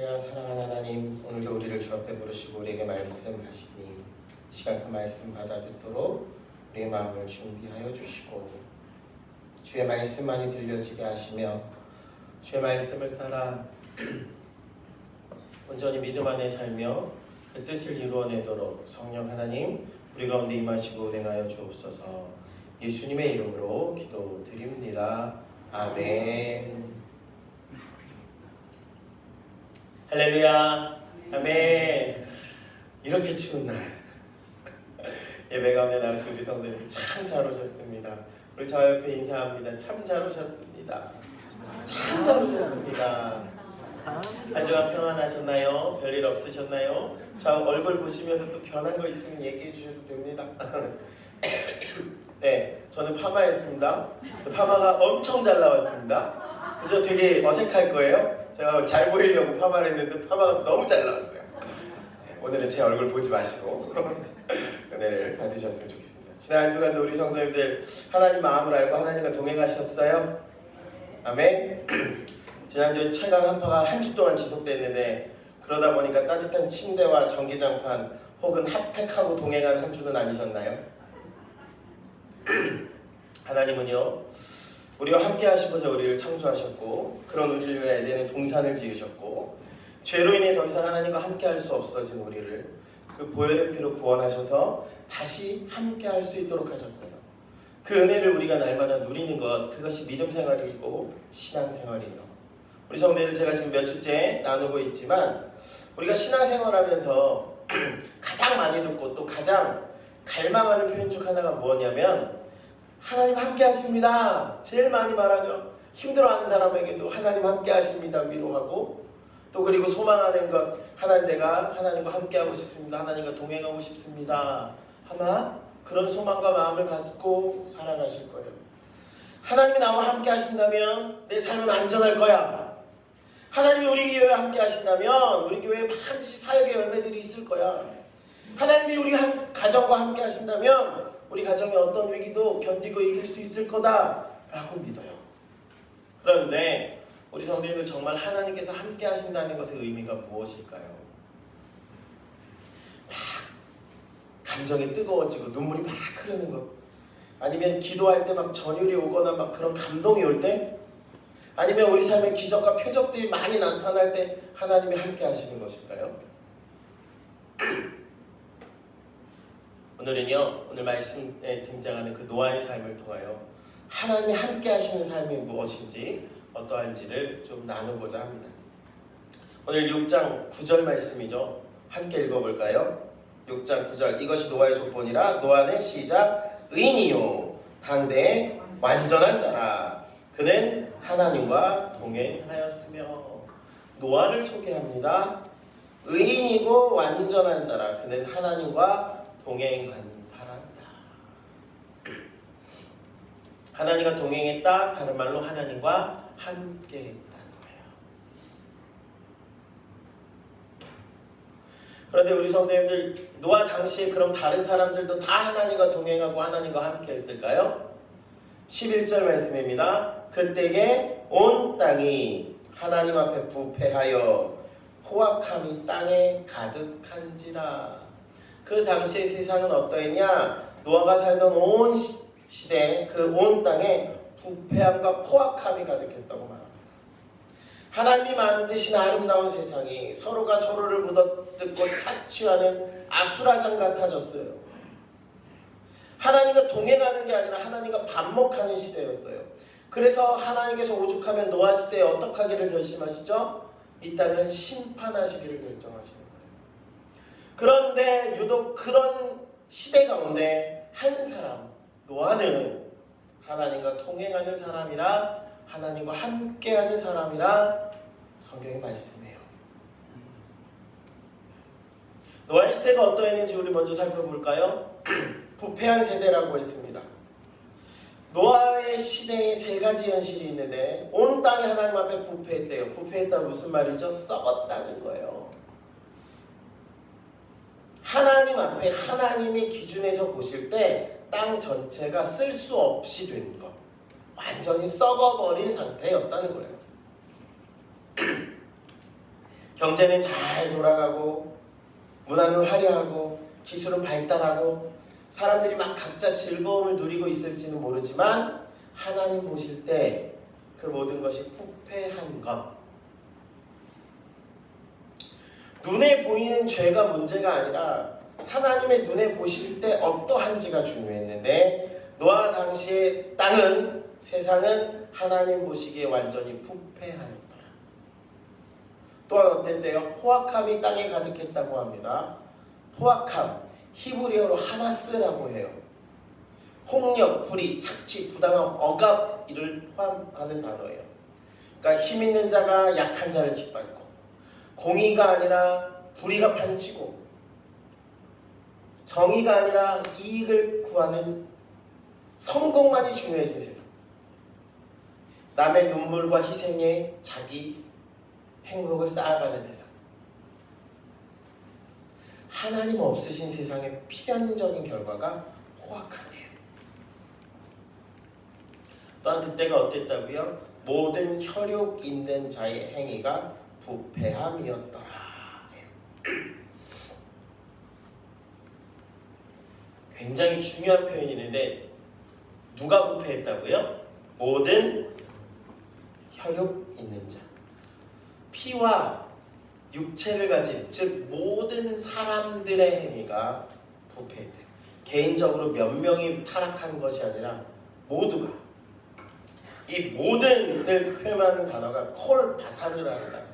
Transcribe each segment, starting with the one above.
할렐루야. 사랑하는 하나님, 오늘도 우리를 주 앞에 부르시고 우리에게 말씀하시니 시간 그 말씀 받아 듣도록 우리의 마음을 준비하여 주시고 주의 말씀만이 들려지게 하시며 주의 말씀을 따라 온전히 믿음 안에 살며 그 뜻을 이루어내도록 성령 하나님 우리 가운데 임하시고 운행하여 주옵소서. 예수님의 이름으로 기도드립니다. 아멘. 할렐루야. 아멘. 이렇게 추운 날 예배 가운데 나오신 우리 성도님 참 잘 오셨습니다. 우리 저 옆에 인사합니다. 참 잘 오셨습니다. 참 잘 오셨습니다. 한 주간 평안하셨나요? 별일 없으셨나요? 저 얼굴 보시면서 또 변한 거 있으면 얘기해 주셔도 됩니다. 네, 저는 파마했습니다. 파마가 엄청 잘 나왔습니다. 그죠? 되게 어색할 거예요. 제가 잘 보이려고 파마를 했는데 파마가 너무 잘 나왔어요. 오늘은 제 얼굴 보지 마시고 은혜를 받으셨으면 좋겠습니다. 지난 한 주간도 우리 성도님들 하나님 마음을 알고 하나님과 동행하셨어요? 아멘. 지난주에 최강 한파가 한 주 동안 지속됐는데 그러다 보니까 따뜻한 침대와 전기장판 혹은 핫팩하고 동행한 한 주는 아니셨나요? 하나님은요 우리와 함께 하시고자 우리를 창조하셨고 그런 우리를 위해 에덴의 동산을 지으셨고 죄로 인해 더 이상 하나님과 함께 할 수 없어진 우리를 그 보혈의 피로 구원하셔서 다시 함께 할 수 있도록 하셨어요. 그 은혜를 우리가 날마다 누리는 것, 그것이 믿음 생활이고 신앙 생활이에요. 우리 성도들 제가 지금 몇 주째 나누고 있지만 우리가 신앙 생활하면서 가장 많이 듣고 또 가장 갈망하는 표현 중 하나가 뭐냐면 하나님 함께 하십니다. 제일 많이 말하죠. 힘들어하는 사람에게도 하나님 함께 하십니다. 위로하고 또 그리고 소망하는 것 하나님 내가 하나님과 함께 하고 싶습니다. 하나님과 동행하고 싶습니다. 아마 그런 소망과 마음을 갖고 살아가실 거예요. 하나님이 나와 함께 하신다면 내 삶은 안전할 거야. 하나님이 우리 교회와 함께 하신다면 우리 교회에 반드시 사역의 열매들이 있을 거야. 하나님이 우리 가정과 함께 하신다면 우리 가정이 어떤 위기도 견디고 이길 수 있을 거다라고 믿어요. 그런데 우리 성도님들 정말 하나님께서 함께 하신다는 것의 의미가 무엇일까요? 막 감정이 뜨거워지고 눈물이 막 흐르는 것, 아니면 기도할 때 막 전율이 오거나 막 그런 감동이 올 때, 아니면 우리 삶의 기적과 표적들이 많이 나타날 때 하나님이 함께 하시는 것일까요? 오늘은요, 오늘 말씀에 등장하는 그 노아의 삶을 통하여 하나님이 함께 하시는 삶이 무엇인지 어떠한지를 좀 나누고자 합니다. 오늘 6장 9절 말씀이죠. 함께 읽어볼까요? 6장 9절 이것이 노아의 족보니라. 노아는 시작 의인이요 당대의 완전한 자라. 그는 하나님과 동행하였으며. 노아를 소개합니다. 의인이고 완전한 자라. 그는 하나님과 동행한 사람이다. 하나님과 동행했다. 다른 말로 하나님과 함께 했다는 거예요. 그런데 우리 성도님들 노아 당시에 그럼 다른 사람들도 다 하나님과 동행하고 하나님과 함께 했을까요? 11절 말씀입니다. 그때에 온 땅이 하나님 앞에 부패하여 포악함이 땅에 가득한지라. 그 당시의 세상은 어떠했냐? 노아가 살던 온 시대 그 온 땅에 부패함과 포악함이 가득했다고 말합니다. 하나님이 만드신 아름다운 세상이 서로가 서로를 묻어뜯고 착취하는 아수라장 같아졌어요. 하나님과 동행하는 게 아니라 하나님과 반목하는 시대였어요. 그래서 하나님께서 오죽하면 노아 시대에 어떻게 하기를 결심하시죠? 이 땅을 심판하시기를 결정하시는 거예요. 그런데 유독 그런 시대 가운데 한 사람, 노아는 하나님과 동행하는 사람이라, 하나님과 함께하는 사람이라 성경이 말씀해요. 노아의 시대가 어떠했는지 우리 먼저 살펴볼까요? 부패한 세대라고 했습니다. 노아의 시대에 세 가지 현실이 있는데 온 땅이 하나님 앞에 부패했대요. 부패했다는 무슨 말이죠? 썩었다는 거예요. 하나님 앞에 하나님의 기준에서 보실 때 땅 전체가 쓸 수 없이 된 것, 완전히 썩어버린 상태였다는 거예요. 경제는 잘 돌아가고 문화는 화려하고 기술은 발달하고 사람들이 막 각자 즐거움을 누리고 있을지는 모르지만 하나님 보실 때 그 모든 것이 부패한 것, 눈에 보이는 죄가 문제가 아니라 하나님의 눈에 보실 때 어떠한지가 중요했는데 노아 당시의 땅은, 세상은 하나님 보시기에 완전히 부패하였더라. 또한 어땠대요? 포악함이 땅에 가득했다고 합니다. 포악함, 히브리어로 하마스라고 해요. 폭력, 불의, 착취, 부당함, 억압 이를 포함하는 단어예요. 그러니까 힘 있는 자가 약한 자를 짓밟고, 공의가 아니라 불의가 판치고, 정의가 아니라 이익을 구하는 성공만이 중요해진 세상. 남의 눈물과 희생에 자기 행복을 쌓아가는 세상. 하나님 없으신 세상의 필연적인 결과가 포악함이에요. 또한 그때가 어땠다고요? 모든 혈육 있는 자의 행위가 부패함이었더라. 굉장히 중요한 표현이 있는데 누가 부패했다고요? 모든 혈육 있는 자. 피와 육체를 가진, 즉 모든 사람들의 행위가 부패했대요. 개인적으로 몇 명이 타락한 것이 아니라 모두가. 이 모든을 표현하는 단어가 콜바사르라는 단어.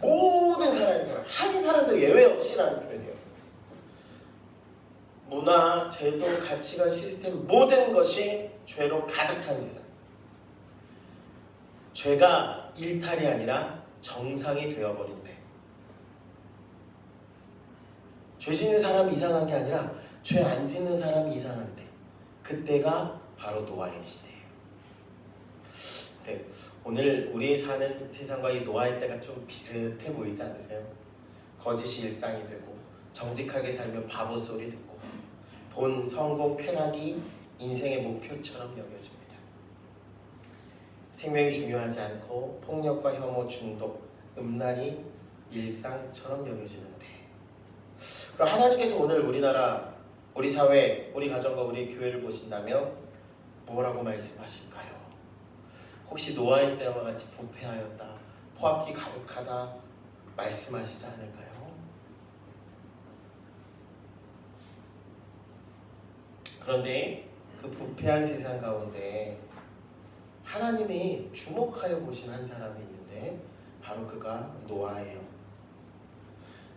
모든 사람이, 한 사람도 예외 없이라는 표현이에요. 문화, 제도, 가치관, 시스템 모든 것이 죄로 가득한 세상. 죄가 일탈이 아니라 정상이 되어버린대. 죄 짓는 사람이 이상한 게 아니라 죄 안 짓는 사람이 이상한데, 그때가 바로 노아의 시대예요. 네, 오늘 우리 사는 세상과 이 노아의 때가 좀 비슷해 보이지 않으세요? 거짓이 일상이 되고 정직하게 살며 바보 소리 듣고 돈, 성공, 쾌락이 인생의 목표처럼 여겨집니다. 생명이 중요하지 않고 폭력과 혐오, 중독, 음란이 일상처럼 여겨지는데, 그럼 하나님께서 오늘 우리나라, 우리 사회, 우리 가정과 우리 교회를 보신다면 뭐라고 말씀하실까요? 혹시 노아의 때와 같이 부패하였다, 포악이 가득하다 말씀하시지 않을까요? 그런데 그 부패한 세상 가운데 하나님이 주목하여 보신 한 사람이 있는데 바로 그가 노아예요.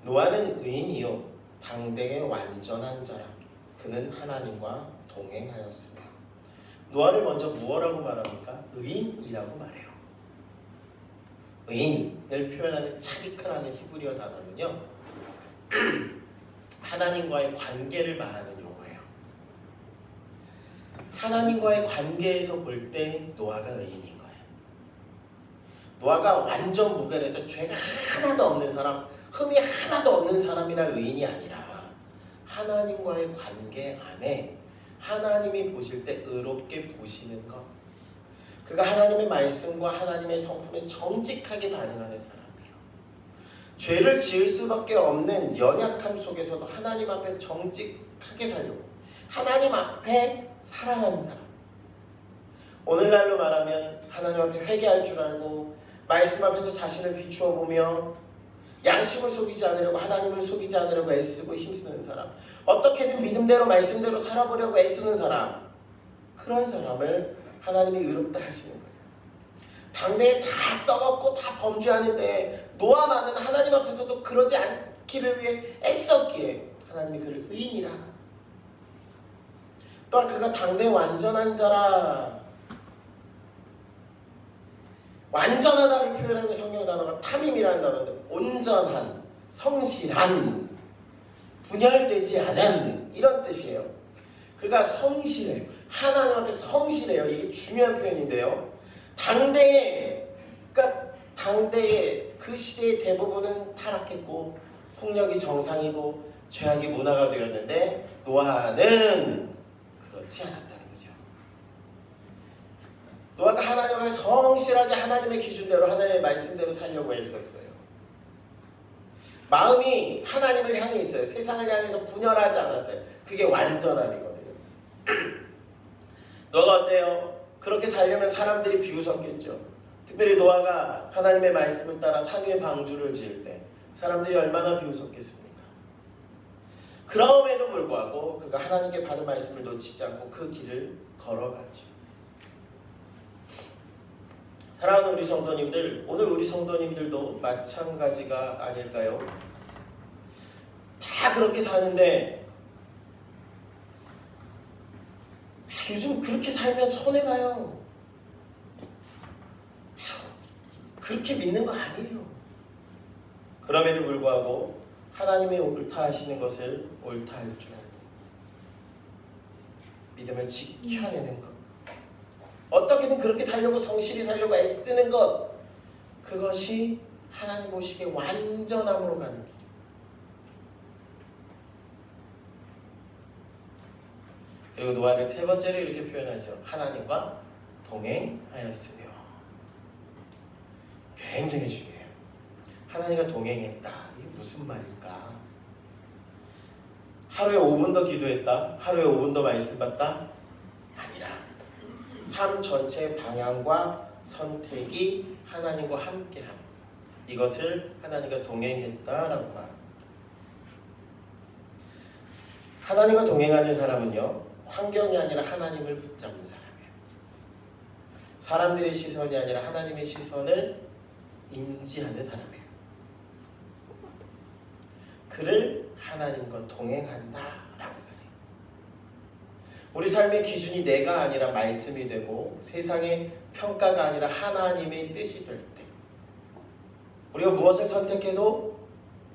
노아는 의인이요 당대의 완전한 자라. 그는 하나님과 동행하였으며. 노아를 먼저 무엇라고 말합니까? 의인이라고 말해요. 의인을 표현하는 차리크라는 히브리어 단어는요, 하나님과의 관계를 말하는 용어예요. 하나님과의 관계에서 볼 때 노아가 의인인 거예요. 노아가 완전 무결해서 죄가 하나도 없는 사람, 흠이 하나도 없는 사람이라 의인이 아니라 하나님과의 관계 안에 하나님이 보실 때 의롭게 보시는 것, 그가 하나님의 말씀과 하나님의 성품에 정직하게 반응하는 사람이에요. 죄를 지을 수밖에 없는 연약함 속에서도 하나님 앞에 정직하게 살려고, 하나님 앞에 사랑하는 사람. 오늘날로 말하면 하나님 앞에 회개할 줄 알고 말씀 앞에서 자신을 비추어 보며 양심을 속이지 않으려고, 하나님을 속이지 않으려고 애쓰고 힘쓰는 사람, 어떻게든 믿음대로 말씀대로 살아보려고 애쓰는 사람, 그런 사람을 하나님이 의롭다 하시는 거예요. 당대에 다 썩었고 다 범죄하는데 노아만은 하나님 앞에서도 그러지 않기를 위해 애썼기에 하나님이 그를 의인이라. 또한 그가 당대 완전한 자라. 완전하다를 표현하는 성경 단어가 탐임이라는 단어인데, 온전한, 성실한, 분열되지 않은, 이런 뜻이에요. 그가 성실해요. 하나님 앞에 성실해요. 이게 중요한 표현인데요. 당대에 그 시대의 대부분은 타락했고 폭력이 정상이고 죄악이 문화가 되었는데 노아는 그렇지 않았다는 거죠. 노아가 하나님 앞에 성실하게 하나님의 기준대로, 하나님의 말씀대로 살려고 했었어요. 마음이 하나님을 향해 있어요. 세상을 향해서 분열하지 않았어요. 그게 완전함이거든요. 노아가 어때요? 그렇게 살려면 사람들이 비웃었겠죠. 특별히 노아가 하나님의 말씀을 따라 산 위에 방주를 지을 때 사람들이 얼마나 비웃었겠습니까? 그럼에도 불구하고 그가 하나님께 받은 말씀을 놓치지 않고 그 길을 걸어갔죠. 사랑하는 우리 성도님들, 오늘 우리 성도님들도 마찬가지가 아닐까요? 다 그렇게 사는데 요즘 그렇게 살면 손해봐요. 그렇게 믿는 거 아니에요. 그럼에도 불구하고 하나님이 옳다 하시는 것을 옳다 할 줄 알고 믿음을 지켜내는 것, 어떻게든 그렇게 살려고 성실히 살려고 애쓰는 것, 그것이 하나님 보시기에 완전함으로 가는 길이에요. 그리고 노아를 세 번째로 이렇게 표현하죠. 하나님과 동행하였으며. 굉장히 중요해요. 하나님과 동행했다. 이게 무슨 말일까? 하루에 5분 더 기도했다? 하루에 5분 더 말씀 받다? 아니라 삶 전체의 방향과 선택이 하나님과 함께함, 이것을 하나님과 동행했다라고 말합니다. 하나님과 동행하는 사람은요, 환경이 아니라 하나님을 붙잡는 사람이에요. 사람들의 시선이 아니라 하나님의 시선을 인지하는 사람이에요. 그를 하나님과 동행한다라고 말해요. 우리 삶의 기준이 내가 아니라 말씀이 되고 세상의 평가가 아니라 하나님의 뜻이 될 때, 우리가 무엇을 선택해도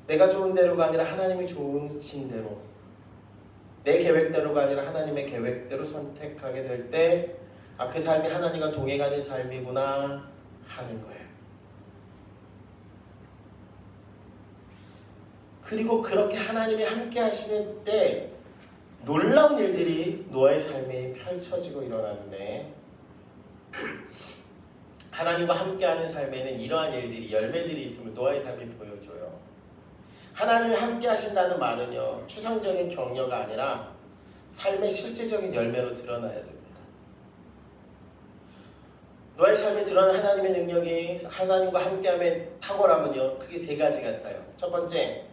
내가 좋은 대로가 아니라 하나님이 좋으신 대로, 내 계획대로가 아니라 하나님의 계획대로 선택하게 될 때, 아, 그 삶이 하나님과 동행하는 삶이구나 하는 거예요. 그리고 그렇게 하나님이 함께 하시는 때 놀라운 일들이 노아의 삶에 펼쳐지고 일어나는데, 하나님과 함께하는 삶에는 이러한 일들이, 열매들이 있음을 노아의 삶이 보여줘요. 하나님이 함께 하신다는 말은요, 추상적인 격려가 아니라 삶의 실제적인 열매로 드러나야 됩니다. 노아의 삶에 드러난 하나님의 능력이, 하나님과 함께함의 탁월함은요, 크게 세 가지 같아요. 첫 번째,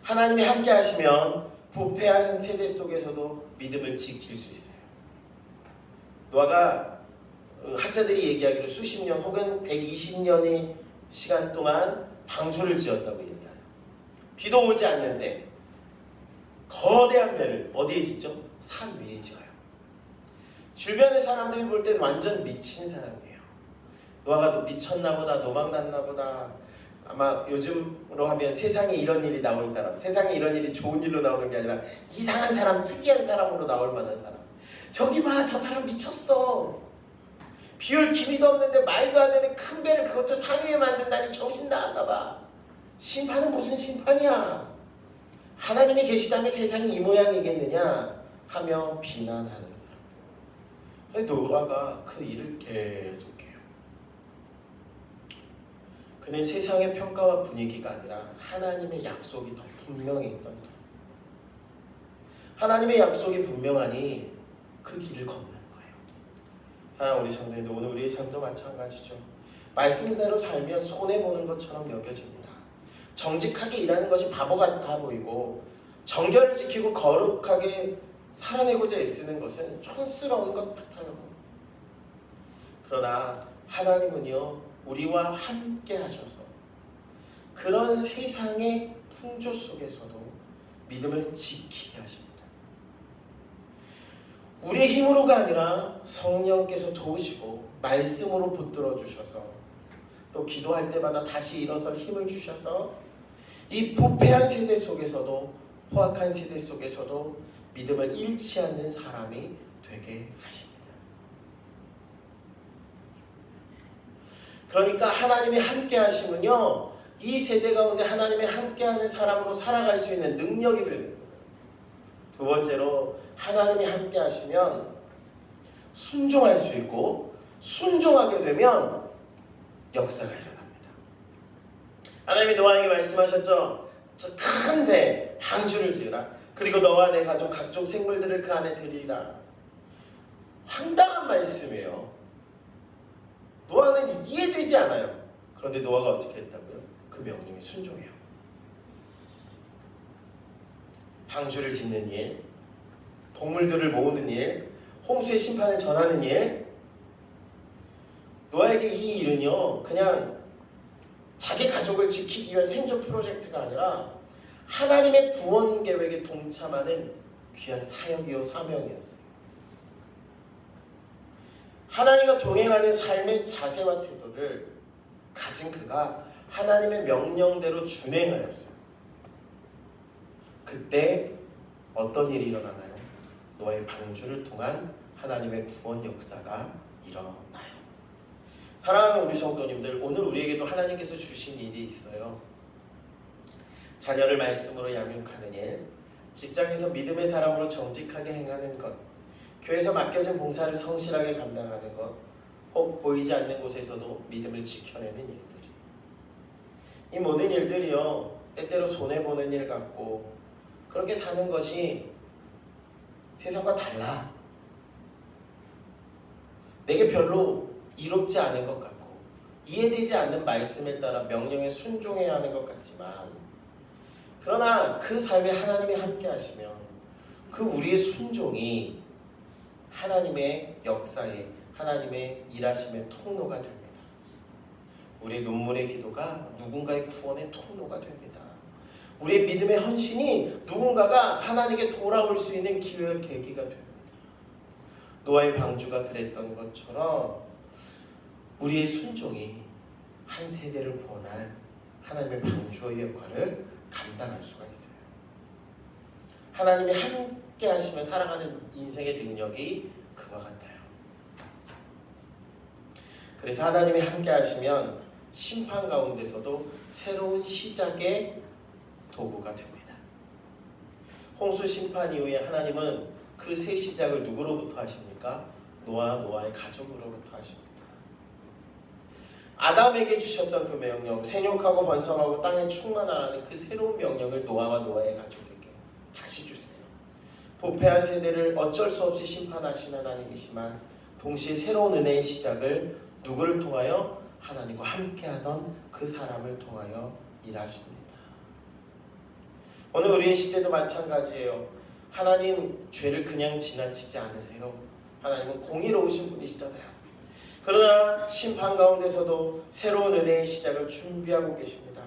하나님이 함께 하시면 부패한 세대 속에서도 믿음을 지킬 수 있어요. 노아가 학자들이 얘기하기로 수십 년 혹은 120년의 시간 동안 방주를 지었다고 얘기해요. 비도 오지 않는데 거대한 배를 어디에 짓죠? 산 위에 지어요. 주변의 사람들이 볼 땐 완전 미친 사람이에요. 노아가 또 미쳤나 보다, 노망났나 보다. 아마 요즘으로 하면 세상에 이런 일이 나올 사람, 세상에 이런 일이 좋은 일로 나오는 게 아니라 이상한 사람, 특이한 사람으로 나올 만한 사람. 저기 봐, 저 사람 미쳤어. 비올 기미도 없는데 말도 안 되는 큰 배를 그것도 산 위에 만든다니 정신 나갔나 봐. 심판은 무슨 심판이야? 하나님이 계시다면 세상이 이 모양이겠느냐 하며 비난하는 사람. 근데 노아가 그 일을 계속해요. 그는 세상의 평가와 분위기가 아니라 하나님의 약속이 더 분명히 있던 사람. 하나님의 약속이 분명하니 그 길을 걷는 거예요. 사랑하는 우리 성도님들, 오늘 우리의 삶도 마찬가지죠. 말씀대로 살면 손해보는 것처럼 여겨집니다. 정직하게 일하는 것이 바보 같아 보이고, 정결을 지키고 거룩하게 살아내고자 애쓰는 것은 촌스러운 것 같아요. 그러나 하나님은요, 우리와 함께 하셔서 그런 세상의 풍조 속에서도 믿음을 지키게 하십니다. 우리의 힘으로가 아니라 성령께서 도우시고 말씀으로 붙들어 주셔서, 또 기도할 때마다 다시 일어설 힘을 주셔서 이 부패한 세대 속에서도, 포악한 세대 속에서도 믿음을 잃지 않는 사람이 되게 하십니다. 그러니까 하나님이 함께 하시면요, 이 세대 가운데 하나님이 함께하는 사람으로 살아갈 수 있는 능력이 되는 거예요. 두 번째로, 하나님이 함께 하시면 순종할 수 있고, 순종하게 되면 역사가 일어납니다. 하나님이 노아에게 말씀하셨죠. 저 큰 배 방주를 지으라. 그리고 너와 내 가족 각종 생물들을 그 안에 들이라. 황당한 말씀이에요. 노아는 이해되지 않아요. 그런데 노아가 어떻게 했다고요? 그 명령에 순종해요. 방주를 짓는 일, 동물들을 모으는 일, 홍수의 심판을 전하는 일. 노아에게 이 일은요, 그냥 자기 가족을 지키기 위한 생존 프로젝트가 아니라 하나님의 구원 계획에 동참하는 귀한 사역이요 사명이었어요. 하나님과 동행하는 삶의 자세와 태도를 가진 그가 하나님의 명령대로 준행하였어요. 그때 어떤 일이 일어나나요? 노아의 방주를 통한 하나님의 구원 역사가 일어나요. 사랑하는 우리 성도님들, 오늘 우리에게도 하나님께서 주신 일이 있어요. 자녀를 말씀으로 양육하는 일, 직장에서 믿음의 사람으로 정직하게 행하는 것, 교회에서 맡겨진 봉사를 성실하게 감당하는 것, 혹 보이지 않는 곳에서도 믿음을 지켜내는 일들이. 이 모든 일들이요, 때때로 손해보는 일 같고 그렇게 사는 것이 세상과 달라. 내게 별로 이롭지 않은 것 같고 이해되지 않는 말씀에 따라 명령에 순종해야 하는 것 같지만, 그러나 그 삶에 하나님이 함께 하시면 그 우리의 순종이 하나님의 역사에, 하나님의 일하심의 통로가 됩니다. 우리의 눈물의 기도가 누군가의 구원의 통로가 됩니다. 우리의 믿음의 헌신이 누군가가 하나님께 돌아올 수 있는 기회의 계기가 됩니다. 노아의 방주가 그랬던 것처럼 우리의 순종이 한 세대를 구원할 하나님의 방주의 역할을 감당할 수가 있어요. 하나님이 함께 하시며 살아가는 인생의 능력이 그와 같아요. 그래서 하나님이 함께 하시면 심판 가운데서도 새로운 시작의 도구가 됩니다. 홍수 심판 이후에 하나님은 그 새 시작을 누구로부터 하십니까? 노아의 가족으로부터 하십니다. 아담에게 주셨던 그 명령, 생육하고 번성하고 땅에 충만하라는 그 새로운 명령을 노아와 노아의 가족에게 다시 주세요. 부패한 세대를 어쩔 수 없이 심판하시는 하나님이시만 동시에 새로운 은혜의 시작을 누구를 통하여? 하나님과 함께하던 그 사람을 통하여 일하십니다. 오늘 우리의 시대도 마찬가지예요. 하나님 죄를 그냥 지나치지 않으세요. 하나님은 공의로우신 분이시잖아요. 그러나 심판 가운데서도 새로운 은혜의 시작을 준비하고 계십니다.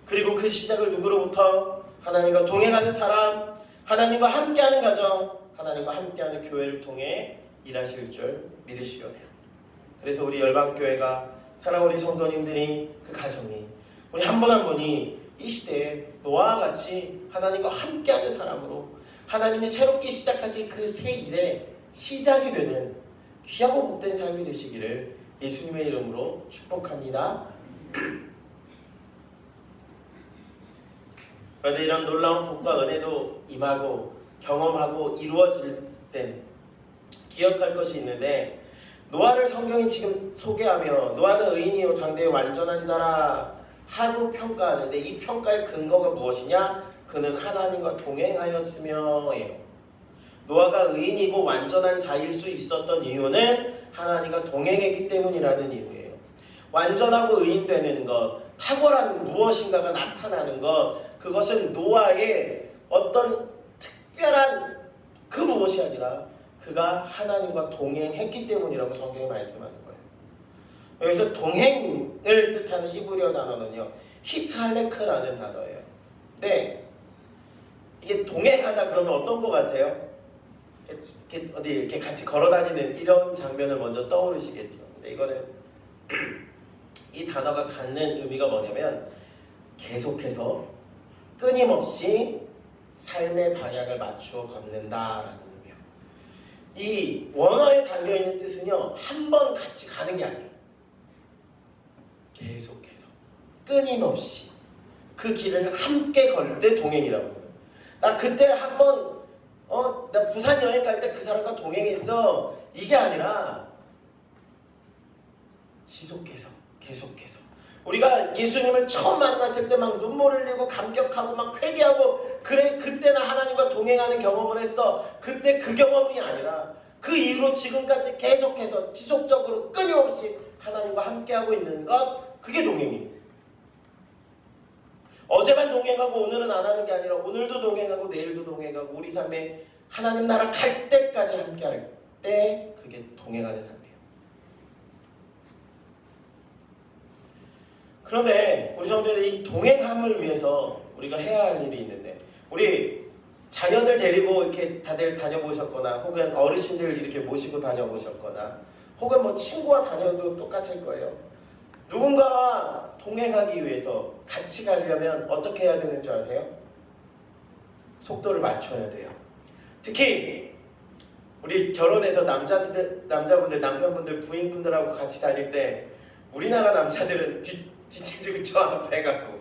그리고 그 시작을 누구로부터? 하나님과 동행하는 사람, 하나님과 함께하는 가정, 하나님과 함께하는 교회를 통해 일하실 줄 믿으시려고 해요. 그래서 우리 열방교회가, 사랑하는 우리 성도님들이, 그 가정이, 우리 한 분 한 분이 이 시대에 노아와 같이 하나님과 함께하는 사람으로 하나님이 새롭게 시작하실 그 새 일의 시작이 되는 귀하고 복된 삶이 되시기를 예수님의 이름으로 축복합니다. 그런데 이런 놀라운 복과 은혜도 임하고 경험하고 이루어질 때 기억할 것이 있는데, 노아를 성경이 지금 소개하며 노아는 의인이요 당대의 완전한 자라 하고 평가하는데, 이 평가의 근거가 무엇이냐? 그는 하나님과 동행하였으며예요. 노아가 의인이고 완전한 자일 수 있었던 이유는 하나님과 동행했기 때문이라는 이유예요. 완전하고 의인되는 것, 탁월한 무엇인가가 나타나는 것, 그것은 노아의 어떤 특별한 그 무엇이 아니라 그가 하나님과 동행했기 때문이라고 성경이 말씀하는 거예요. 여기서 동행을 뜻하는 히브리어 단어는요, 히트할레크라는 단어예요. 네, 이게 동행하다 그러면 어떤 것 같아요? 이렇게 어디 이렇게 같이 걸어다니는 이런 장면을 먼저 떠오르시겠죠. 근데 이거는 이 단어가 갖는 의미가 뭐냐면 계속해서 끊임없이 삶의 방향을 맞추어 걷는다라는 의미예요. 이 원어에 담겨있는 뜻은요, 한 번 같이 가는 게 아니에요. 계속해서 끊임없이 그 길을 함께 걸 때 동행이라고 해요. 나 그때 한번 나 부산 여행 갈 때 그 사람과 동행했어, 이게 아니라 계속해서 우리가 예수님을 처음 만났을 때 막 눈물 흘리고 감격하고 막 회개하고 그래 그때나 하나님과 동행하는 경험을 했어. 그때 그 경험이 아니라 그 이후로 지금까지 계속해서 지속적으로 끊임없이 하나님과 함께하고 있는 것, 그게 동행이에요. 어제만 동행하고 오늘은 안 하는 게 아니라 오늘도 동행하고 내일도 동행하고 우리 삶에 하나님 나라 갈 때까지 함께할 때, 그게 동행하는 삶이에요. 그런데 우리 성도들이 이 동행함을 위해서 우리가 해야 할 일이 있는데, 우리 자녀들 데리고 이렇게 다들 다녀보셨거나 혹은 어르신들 이렇게 모시고 다녀보셨거나 혹은 뭐 친구와 다녀도 똑같을 거예요. 누군가와 동행하기 위해서 같이 가려면 어떻게 해야 되는 줄 아세요? 속도를 맞춰야 돼요. 특히 우리 결혼해서 남자분들, 남편분들, 부인분들하고 같이 다닐 때 우리나라 남자들은 뒤치고 저 앞에 가고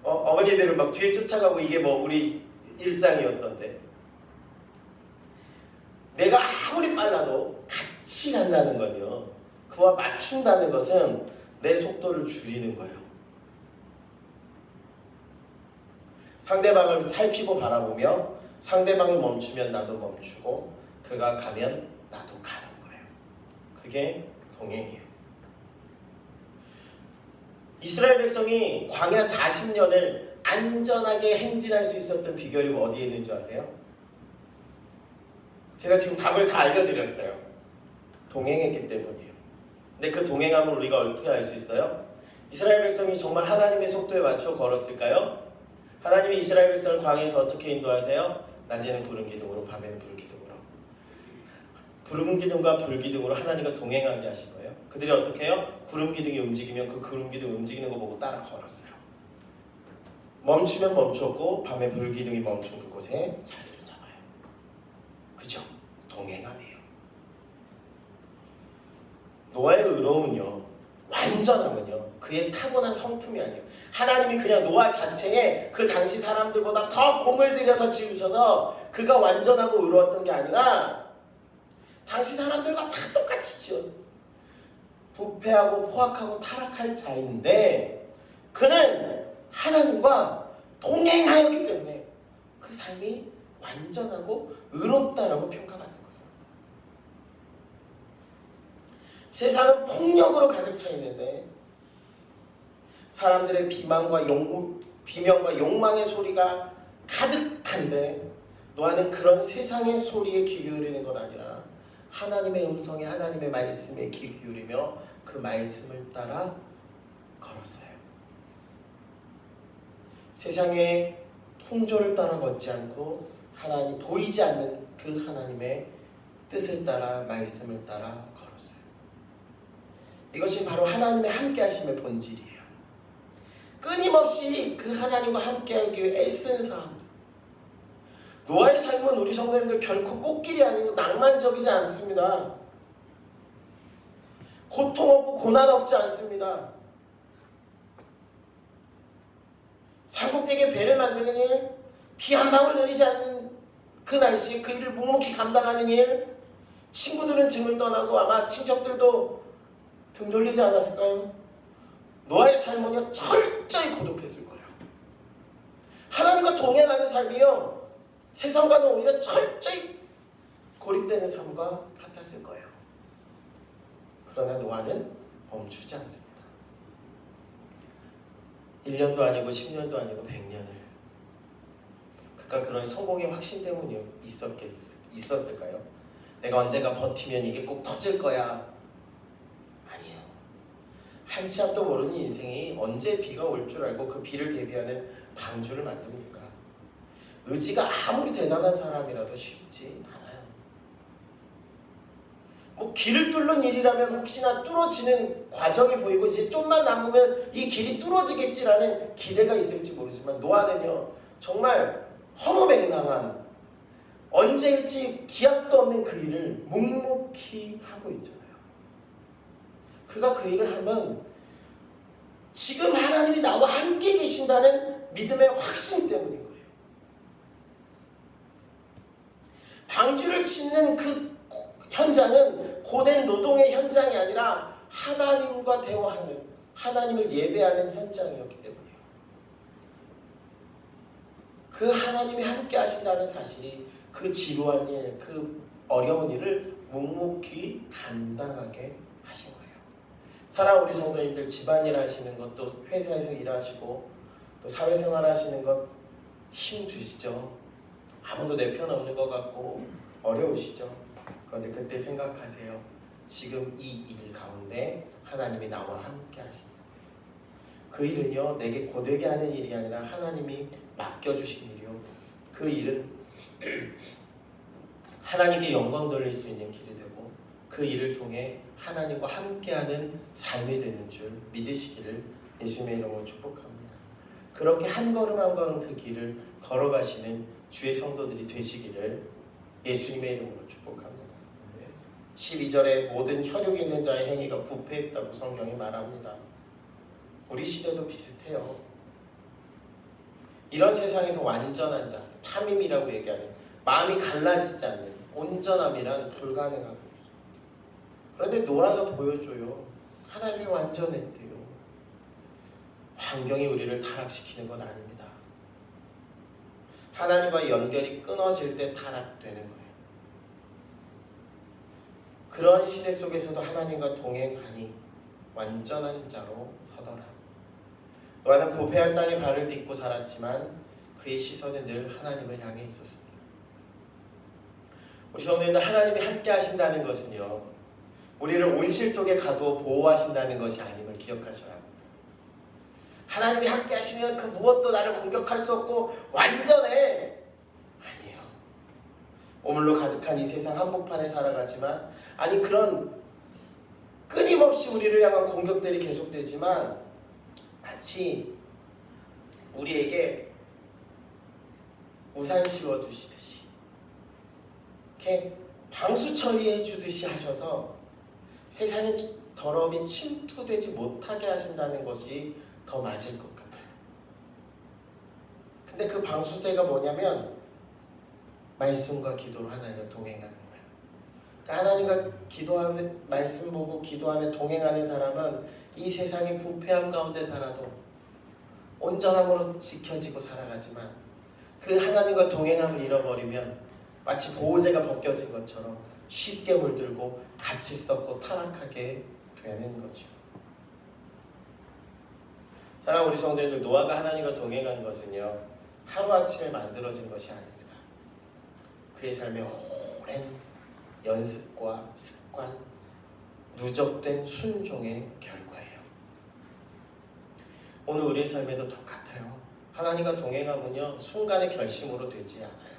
어머니들은 막 뒤에 쫓아가고, 이게 뭐 우리 일상이었던데, 내가 아무리 빨라도 같이 간다는 건요, 그와 맞춘다는 것은 내 속도를 줄이는 거예요. 상대방을 살피고 바라보며 상대방이 멈추면 나도 멈추고 그가 가면 나도 가는 거예요. 그게 동행이에요. 이스라엘 백성이 광야 40년을 안전하게 행진할 수 있었던 비결이 어디에 있는 줄 아세요? 제가 지금 답을 다 알려드렸어요. 동행했기 때문이에요. 근데 그 동행함을 우리가 어떻게 알 수 있어요? 이스라엘 백성이 정말 하나님의 속도에 맞춰 걸었을까요? 하나님이 이스라엘 백성을 광야에서 어떻게 인도하세요? 낮에는 구름 기둥으로, 밤에는 불 기둥으로. 구름 기둥과 불 기둥으로 하나님과 동행하게 하신 거예요. 그들이 어떻게 해요? 구름 기둥이 움직이면 그 구름 기둥 움직이는 거 보고 따라 걸었어요. 멈추면 멈췄고 밤에 불 기둥이 멈춘 그곳에 자리를 잡아요. 그죠? 동행함이에요. 노아의 의로움은요, 완전함은요, 그의 타고난 성품이 아니에요. 하나님이 그냥 노아 자체에 그 당시 사람들보다 더 공을 들여서 지으셔서 그가 완전하고 의로웠던 게 아니라 당시 사람들과 다 똑같이 지었어요. 부패하고 포악하고 타락할 자인데 그는 하나님과 동행하였기 때문에 그 삶이 완전하고 의롭다라고 평가받는 거예요. 세상은 폭력으로 가득 차 있는데 사람들의 비명과 욕망의 소리가 가득한데 노아는 그런 세상의 소리에 귀 기울이는 것 아니라 하나님의 음성에, 하나님의 말씀에 귀 기울이며 그 말씀을 따라 걸었어요. 세상의 풍조를 따라 걷지 않고 하나님, 보이지 않는 그 하나님의 뜻을 따라, 말씀을 따라 걸었어요. 이것이 바로 하나님의 함께 하심의 본질이에요. 끊임없이 그 하나님과 함께하기 위해 애쓴 삶. 노아의 삶은 우리 성도님들 결코 꽃길이 아니고 낭만적이지 않습니다. 고통 없고 고난 없지 않습니다. 산꼭대기에 배를 만드는 일, 비 한 방울 내리지 않는 그 날씨에 그 일을 묵묵히 감당하는 일, 친구들은 등을 떠나고 아마 친척들도 등 돌리지 않았을까요? 노아의 삶은요, 철저히 고독했을 거예요. 하나님과 동행하는 삶이요, 세상과는 오히려 철저히 고립되는 삶과 같았을 거예요. 그러나 노아는 멈추지 않습니다. 1년도 아니고 10년도 아니고 100년을. 그가 그런 성공의 확신 때문에 있었을까요? 내가 언젠가 버티면 이게 꼭 터질 거야. 아니에요. 한치 앞도 모르는 인생이 언제 비가 올 줄 알고 그 비를 대비하는 방주를 만듭니까? 의지가 아무리 대단한 사람이라도 쉽지 않아요. 뭐 길을 뚫는 일이라면 혹시나 뚫어지는 과정이 보이고 이제 좀만 남으면 이 길이 뚫어지겠지라는 기대가 있을지 모르지만 노아는요, 정말 허무맹랑한, 언제일지 기약도 없는 그 일을 묵묵히 하고 있잖아요. 그가 그 일을 하면 지금 하나님이 나와 함께 계신다는 믿음의 확신 때문인 거예요. 방주를 짓는 그 현장은 고된 노동의 현장이 아니라 하나님과 대화하는, 하나님을 예배하는 현장이었기 때문이에요. 그 하나님이 함께 하신다는 사실이 그 지루한 일, 그 어려운 일을 묵묵히 감당하게 하신 거예요. 사랑하는 우리 성도님들, 집안일 하시는 것, 또 회사에서 일하시고 또 사회생활 하시는 것 힘드시죠? 아무도 내 편 없는 것 같고 어려우시죠? 그런데 그때 생각하세요. 지금 이 일 가운데 하나님이 나와 함께 하신다. 그 일은요, 내게 고되게 하는 일이 아니라 하나님이 맡겨주신 일이요. 그 일은 하나님께 영광 돌릴 수 있는 길이 되고 그 일을 통해 하나님과 함께하는 삶이 되는 줄 믿으시기를 예수님의 이름으로 축복합니다. 그렇게 한 걸음 한 걸음 그 길을 걸어가시는 주의 성도들이 되시기를 예수님의 이름으로 축복합니다. 12절에 모든 혈육 있는 자의 행위가 부패했다고 성경이 말합니다. 우리 시대도 비슷해요. 이런 세상에서 완전한 자, 탐임이라고 얘기하는, 마음이 갈라지지 않는 온전함이란 불가능한 거죠. 그런데 노아가 보여줘요. 하나님이 완전했대요. 환경이 우리를 타락시키는 건 아닙니다. 하나님과 연결이 끊어질 때 타락되는 거예요. 그런 시대 속에서도 하나님과 동행하니 완전한 자로 서더라. 노아는 부패한 땅에 발을 딛고 살았지만 그의 시선은 늘 하나님을 향해 있었습니다. 우리 성도님들, 하나님이 함께 하신다는 것은요, 우리를 온실 속에 가두어 보호하신다는 것이 아님을 기억하셔야 합니다. 하나님이 함께 하시면 그 무엇도 나를 공격할 수 없고 완전해. 아니에요. 오물로 가득한 이 세상 한복판에 살아가지만, 아니 그런 끊임없이 우리를 향한 공격들이 계속되지만 마치 우리에게 우산 씌워주시듯이 이렇게 방수 처리해 주듯이 하셔서 세상의 더러움이 침투되지 못하게 하신다는 것이 더 맞을 것 같아요. 근데 그 방수제가 뭐냐면 말씀과 기도로 하나님과 동행하는 거예요. 그러니까 하나님과 기도하며, 말씀 보고 기도하며 동행하는 사람은 이 세상의 부패함 가운데 살아도 온전함으로 지켜지고 살아가지만 그 하나님과 동행함을 잃어버리면 마치 보호제가 벗겨진 것처럼 쉽게 물들고 같이 썩고 타락하게 되는 거죠. 사랑하는 우리 성도님들, 노아가 하나님과 동행한 것은요, 하루아침에 만들어진 것이 아닙니다. 그의 삶의 오랜 연습과 습관, 누적된 순종의 결과예요. 오늘 우리의 삶에도 똑같아요. 하나님과 동행하면요, 순간의 결심으로 되지 않아요.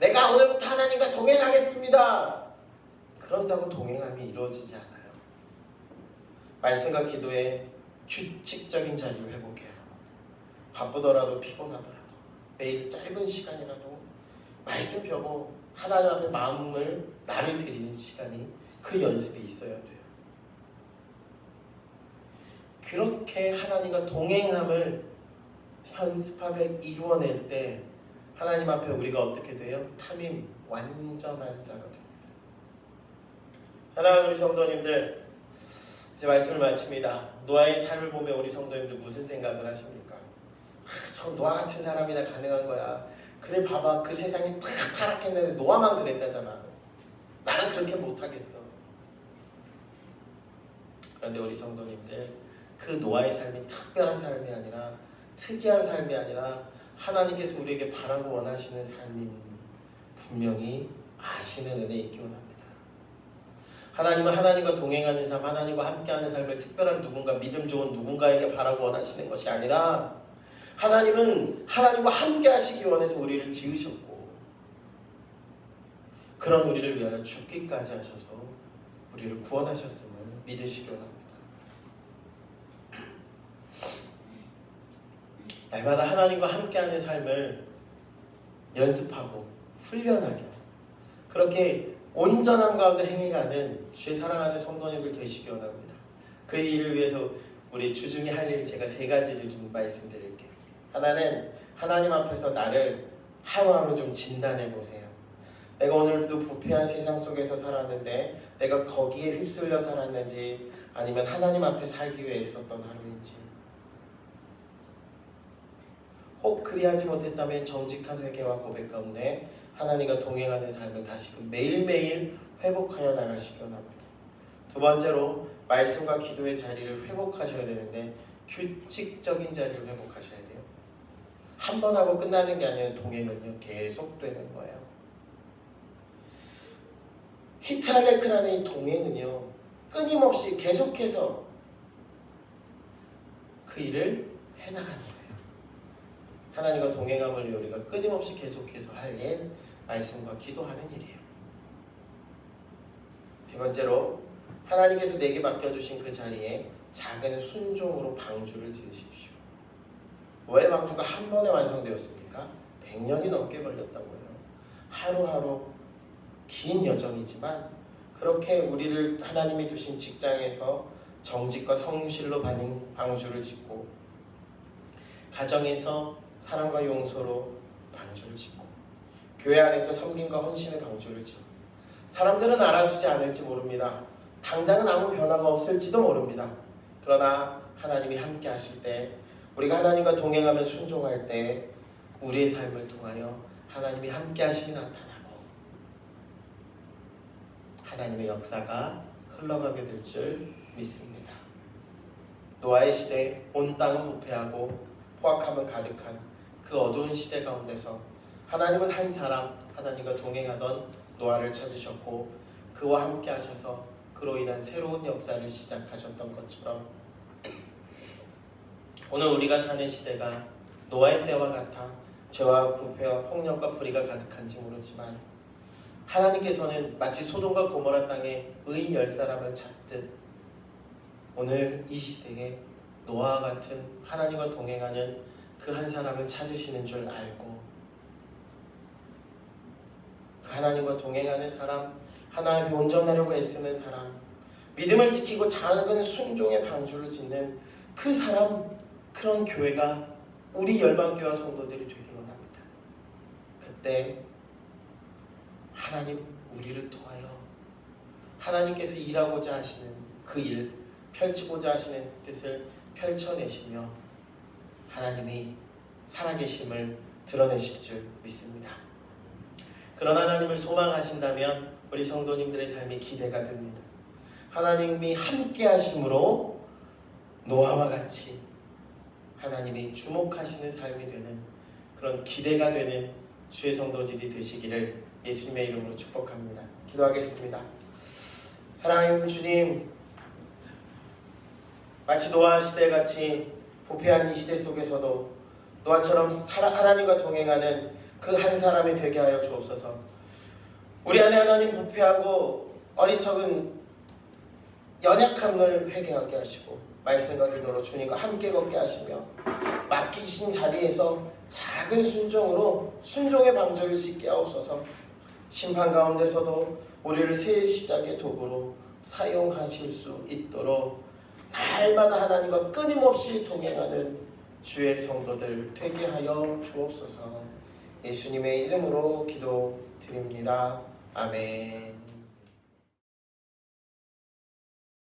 내가 오늘부터 하나님과 동행하겠습니다. 그런다고 동행함이 이루어지지 않아요. 말씀과 기도에 규칙적인 자리를 회복해야 하고, 바쁘더라도 피곤하더라도 매일 짧은 시간이라도 말씀 펴고 하나님 앞에 마음을 나를 드리는 시간이, 그 연습이 있어야 돼요. 그렇게 하나님과 동행함을 연습하며 이루어낼 때 하나님 앞에 우리가 어떻게 돼요? 탐임, 완전한 자가 됩니다. 사랑하는 우리 성도님들, 이제 말씀을 마칩니다. 노아의 삶을 보며 우리 성도님들 무슨 생각을 하십니까? 저 노아 같은 사람이나 가능한 거야. 그래 봐봐, 그 세상이 다 타락했는데 노아만 그랬다잖아. 나는 그렇게 못하겠어. 그런데 우리 성도님들, 그 노아의 삶이 특별한 삶이 아니라, 특이한 삶이 아니라 하나님께서 우리에게 바라고 원하시는 삶이 분명히 아시는 은혜 있기 원합니다. 하나님은 하나님과 동행하는 삶, 하나님과 함께하는 삶을 특별한 누군가, 믿음 좋은 누군가에게 바라고 원하시는 것이 아니라, 하나님은 하나님과 함께 하시기 원해서 우리를 지으셨고, 그런 우리를 위하여 죽기까지 하셔서 우리를 구원하셨음을 믿으시기 원합니다. 날마다 하나님과 함께하는 삶을 연습하고 훈련하게, 그렇게 온전함 가운데 행해가는 주의 사랑하는 성도님들 되시기 원합니다. 그 일을 위해서 우리 주중에 할 일, 제가 3가지를 좀 말씀드릴게요. 하나는 하나님 앞에서 나를 하루하루 좀 진단해 보세요. 내가 오늘도 부패한 세상 속에서 살았는데 내가 거기에 휩쓸려 살았는지, 아니면 하나님 앞에 살기 위해 애썼던 하루인지, 혹 그리하지 못했다면 정직한 회개와 고백 가운데 하나님과 동행하는 삶을 다시금 매일매일 회복하여 나가시기 원합니다. 두 번째로 말씀과 기도의 자리를 회복하셔야 되는데 규칙적인 자리를 회복하셔야 돼요. 한 번 하고 끝나는 게 아니라 동행은요 계속되는 거예요. 히트할레크라는 이 동행은요 끊임없이 계속해서 그 일을 해나가는 거예요. 하나님과 동행함을 위해 우리가 끊임없이 계속해서 할 일, 말씀과 기도하는 일이에요. 세 번째로 하나님께서 내게 맡겨주신 그 자리에 작은 순종으로 방주를 지으십시오. 왜 방주가 한 번에 완성되었습니까? 100년이 넘게 걸렸다고요. 하루하루 긴 여정이지만 그렇게 우리를 하나님이 두신 직장에서 정직과 성실로 방주를 짓고, 가정에서 사랑과 용서로 방주를 짓고, 교회 안에서 섬김과 헌신의 방주를 짓고, 사람들은 알아주지 않을지 모릅니다. 당장은 아무 변화가 없을지도 모릅니다. 그러나 하나님이 함께 하실 때, 우리가 하나님과 동행하며 순종할 때 우리의 삶을 통하여 하나님이 함께 하심이 나타나고 하나님의 역사가 흘러가게 될 줄 믿습니다. 노아의 시대, 온 땅은 부패하고 포악함은 가득한 그 어두운 시대 가운데서 하나님은 한 사람, 하나님과 동행하던 노아를 찾으셨고 그와 함께 하셔서 그로 인한 새로운 역사를 시작하셨던 것처럼 오늘 우리가 사는 시대가 노아의 때와 같아 죄와 부패와 폭력과 불의가 가득한지 모르지만 하나님께서는 마치 소돔과 고모라 땅에 의인 10사람을 찾듯 오늘 이 시대에 노아와 같은 하나님과 동행하는 그 한 사람을 찾으시는 줄 알고 그 하나님과 동행하는 사람, 하나님께 온전하려고 애쓰는 사람, 믿음을 지키고 작은 순종의 방주를 짓는 그 사람, 그런 교회가 우리 열방교회 성도들이 되길 원합니다. 그때 하나님 우리를 통하여 하나님께서 일하고자 하시는 그 일, 펼치고자 하시는 뜻을 펼쳐내시며 하나님이 살아계심을 드러내실 줄 믿습니다. 그런 하나님을 소망하신다면 우리 성도님들의 삶이 기대가 됩니다. 하나님이 함께 하심으로 노아와 같이 하나님이 주목하시는 삶이 되는 그런 기대가 되는 주의 성도들이 되시기를 예수님의 이름으로 축복합니다. 기도하겠습니다. 사랑하는 주님, 마치 노아 시대같이 부패한 이 시대 속에서도 노아처럼 하나님과 동행하는 그 한 사람이 되게 하여 주옵소서. 우리 안에 하나님 부패하고 어리석은 연약함을 회개하게 하시고 말씀과 기도로 주님과 함께 걷게 하시며 맡기신 자리에서 작은 순종으로 순종의 방주를 짓게 하옵소서. 심판 가운데서도 우리를 새 시작의 도구로 사용하실 수 있도록 날마다 하나님과 끊임없이 동행하는 주의 성도들 되게 하여 주옵소서. 예수님의 이름으로 기도드립니다. 아멘.